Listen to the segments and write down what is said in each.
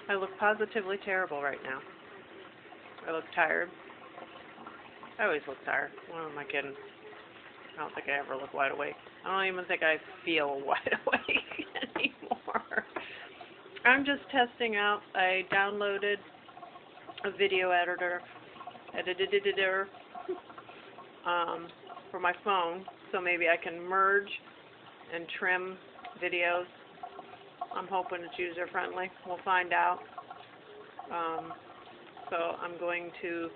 I look positively terrible right now. I look tired. I always look tired. What am I kidding? I don't think I ever look wide awake. I don't even think I feel wide awake anymore. I'm just testing out. I downloaded a video editor for my phone, so maybe I can merge and trim videos. I'm hoping it's user friendly. We'll find out. So I'm going to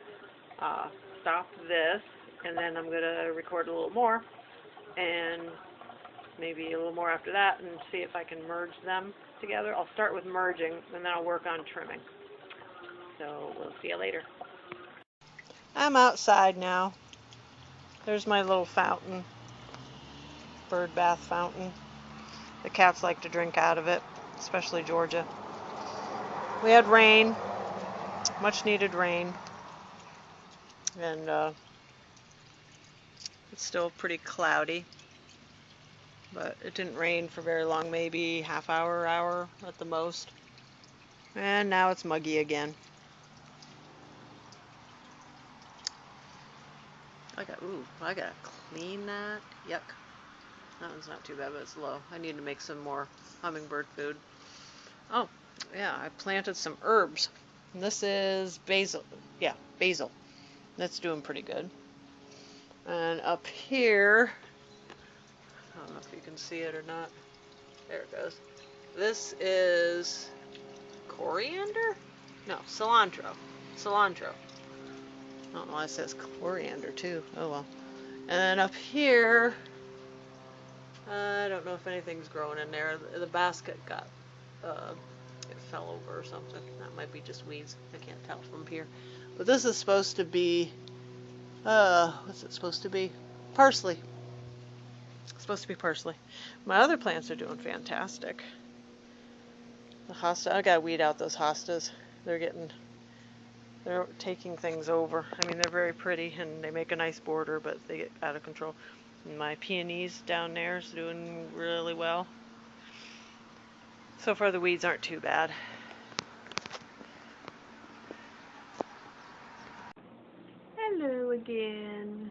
stop this, and then I'm going to record a little more, and maybe a little more after that, and see if I can merge them together. I'll start with merging, and then I'll work on trimming. So we'll see you later. I'm outside now. There's my little fountain, bird bath fountain. The cats like to drink out of it, especially Georgia. We had rain, much needed rain, and it's still pretty cloudy, but it didn't rain for very long, maybe half hour at the most. And now it's muggy again. I gotta clean that. Yuck. That one's not too bad, but it's low. I need to make some more hummingbird food. Oh, yeah, I planted some herbs. And this is basil. Yeah, basil. That's doing pretty good. And up here, I don't know if you can see it or not. There it goes. This is coriander? No, cilantro. Cilantro. I don't know why it says coriander too. Oh well. And then up here, I don't know if anything's growing in there. The basket got, it fell over or something. That might be just weeds. I can't tell from here. But this is supposed to be, what's it supposed to be? Parsley. It's supposed to be parsley. My other plants are doing fantastic. The hosta, I gotta weed out those hostas. They're taking things over. I mean, they're very pretty and they make a nice border, but they get out of control. And my peonies down there is doing really well. So far the weeds aren't too bad. Hello again.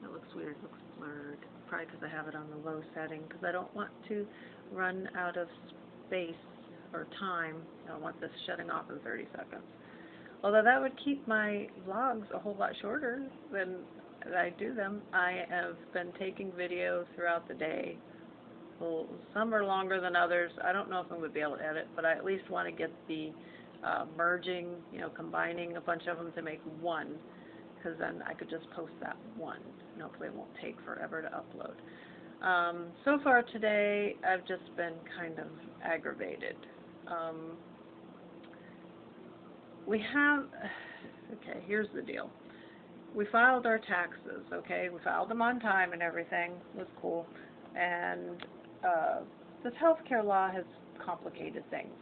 That looks weird, it looks blurred. Probably because I have it on the low setting, because I don't want to run out of space or time. I don't want this shutting off in 30 seconds. Although that would keep my vlogs a whole lot shorter than I do them. I have been taking videos throughout the day. Well, some are longer than others. I don't know if I'm going to be able to edit, but I at least want to get the merging, combining a bunch of them to make one, because then I could just post that one, and hopefully it won't take forever to upload. So far today, I've just been kind of aggravated. Okay, here's the deal. We filed our taxes, okay? We filed them on time and everything. It was cool. And this healthcare law has complicated things,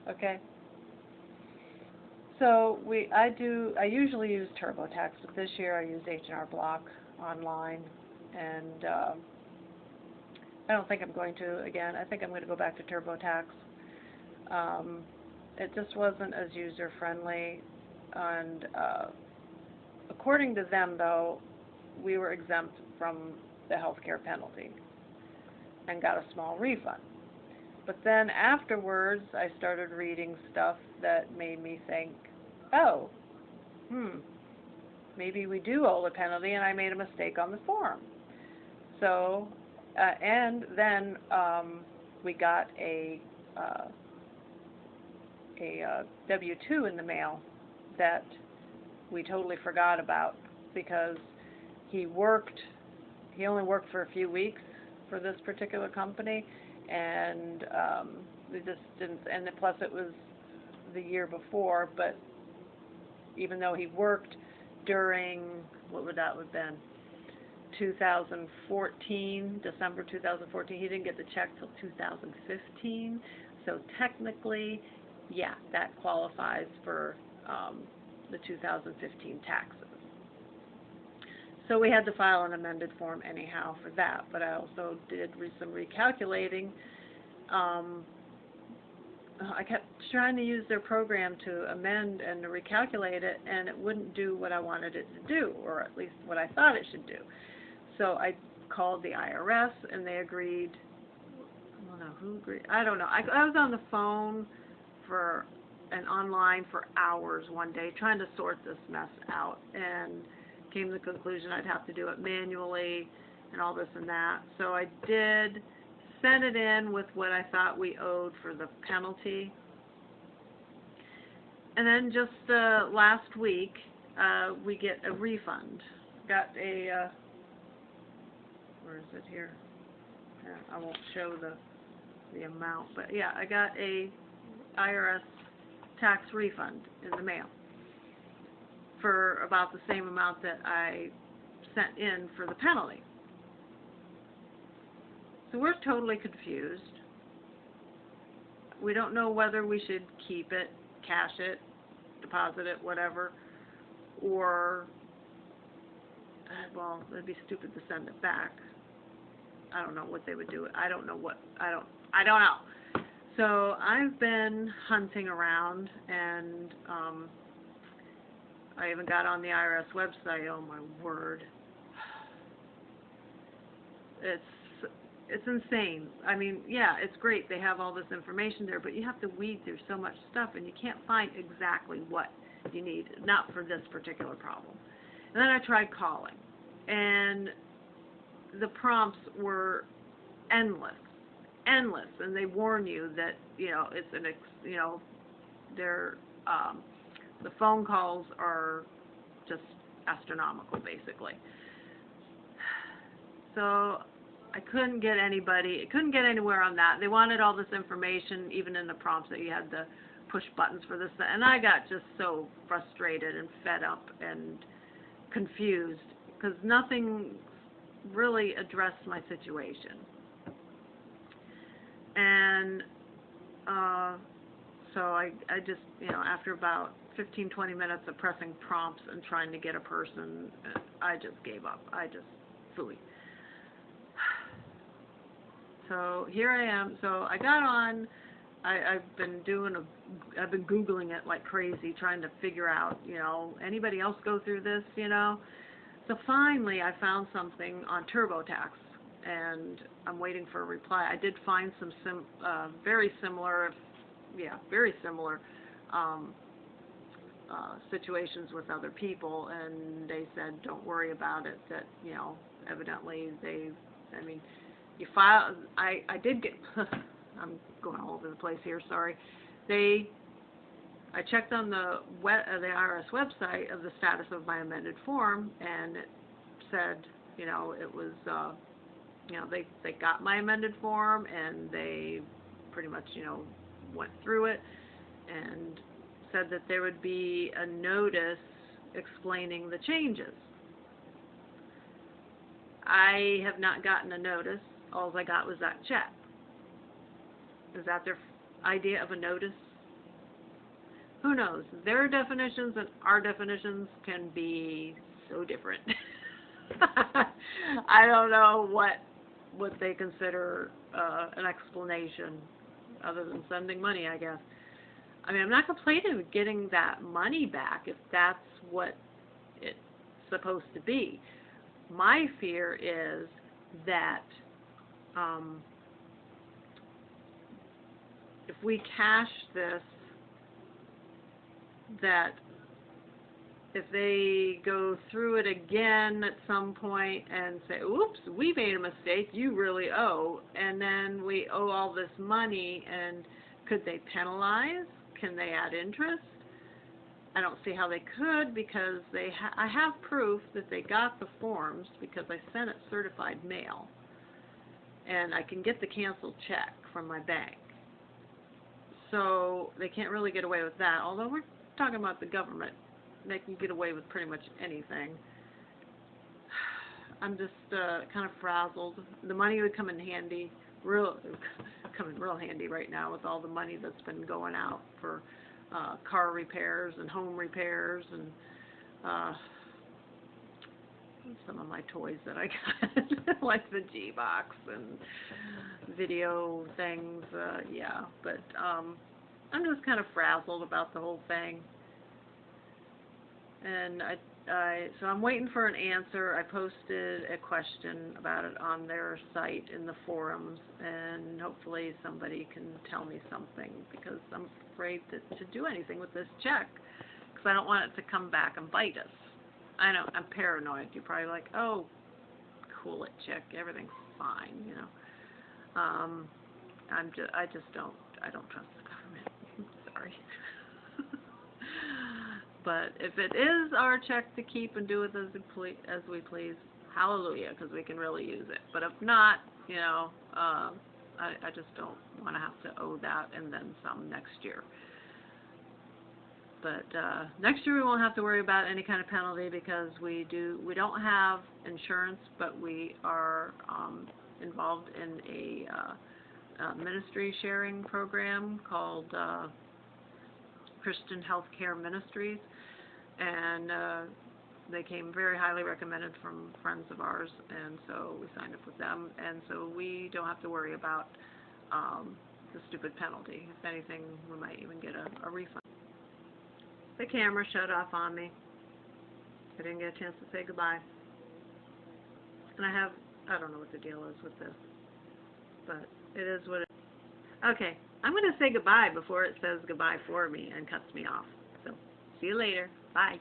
okay? So I usually use TurboTax, but this year I used H&R Block online, and I don't think I'm going to again. I think I'm going to go back to TurboTax. It just wasn't as user-friendly, and according to them, though, we were exempt from the healthcare penalty and got a small refund. But then afterwards, I started reading stuff that made me think, oh, maybe we do owe the penalty, and I made a mistake on the form. So, and then we got a W-2 in the mail that we totally forgot about, because he only worked for a few weeks for this particular company, and we just didn't, and plus it was the year before, but even though he worked during, what would that have been, 2014, December 2014, he didn't get the check till 2015, so technically, yeah, that qualifies for the 2015 taxes. So we had to file an amended form anyhow for that, but I also did some recalculating. I kept trying to use their program to amend and to recalculate it, and it wouldn't do what I wanted it to do, or at least what I thought it should do. So I called the IRS, and they agreed. I don't know who agreed. I don't know. I was on the phone and online for hours one day trying to sort this mess out, and came to the conclusion I'd have to do it manually and all this and that. So I did send it in with what I thought we owed for the penalty. And then just last week, we get a refund. Got a, where is it here? Yeah, I won't show the amount, but yeah, I got a IRS tax refund in the mail for about the same amount that I sent in for the penalty. So we're totally confused. We don't know whether we should keep it, cash it, deposit it, whatever, or, well, it'd be stupid to send it back. I don't know what they would do. I don't know. So I've been hunting around, and I even got on the IRS website. Oh my word, it's insane. I mean, yeah, it's great. They have all this information there, but you have to weed through so much stuff, and you can't find exactly what you need, not for this particular problem. And then I tried calling, and the prompts were endless, and they warn you that, you know, it's the phone calls are just astronomical, basically. So I couldn't get anywhere on that. They wanted all this information, even in the prompts, that you had to push buttons for this, and I got just so frustrated and fed up and confused because nothing really addressed my situation. And so I just, you know, after about 15-20 minutes of pressing prompts and trying to get a person, I just gave up. I just phooey. So here I am. So I got on. I've been Googling it like crazy, trying to figure out, you know, anybody else go through this, you know. So finally, I found something on TurboTax, and I'm waiting for a reply. I did find some very similar situations with other people, and they said, don't worry about it, that, you know, evidently you file, I did get, I'm going all over the place here, sorry. I checked on the IRS website of the status of my amended form, and it said, you know, it was, you know, they got my amended form, and they pretty much, you know, went through it and said that there would be a notice explaining the changes. I have not gotten a notice. All I got was that check. Is that their idea of a notice? Who knows? Their definitions and our definitions can be so different. I don't know what they consider an explanation other than sending money, I guess. I mean, I'm not complaining with getting that money back if that's what it's supposed to be. My fear is that if we cash this, that if they go through it again at some point and say, oops, we made a mistake, you really owe, and then we owe all this money, and could they penalize? Can they add interest? I don't see how they could, because I have proof that they got the forms because I sent it certified mail, and I can get the canceled check from my bank. So they can't really get away with that, although we're talking about the government. They can get away with pretty much anything. I'm just kind of frazzled. The money would come in handy, real handy right now with all the money that's been going out for car repairs and home repairs and some of my toys that I got, like the G-Box and video things. Yeah, but I'm just kind of frazzled about the whole thing. And so I'm waiting for an answer. I posted a question about it on their site in the forums, and hopefully somebody can tell me something, because I'm afraid to do anything with this check, because I don't want it to come back and bite us. I know, I'm paranoid. You're probably like, oh, cool it, chick, everything's fine, you know. I don't trust the government. Sorry. But if it is our check to keep and do with as we please, hallelujah, because we can really use it. But if not, you know, I just don't want to have to owe that and then some next year. But next year we won't have to worry about any kind of penalty, because we don't have insurance, but we are involved in a ministry sharing program called Christian Healthcare Ministries, and they came very highly recommended from friends of ours, and so we signed up with them, and so we don't have to worry about the stupid penalty. If anything, we might even get a refund. The camera shut off on me. I didn't get a chance to say goodbye. And I don't know what the deal is with this, but it is what it is. Okay, I'm going to say goodbye before it says goodbye for me and cuts me off. So, see you later. Bye.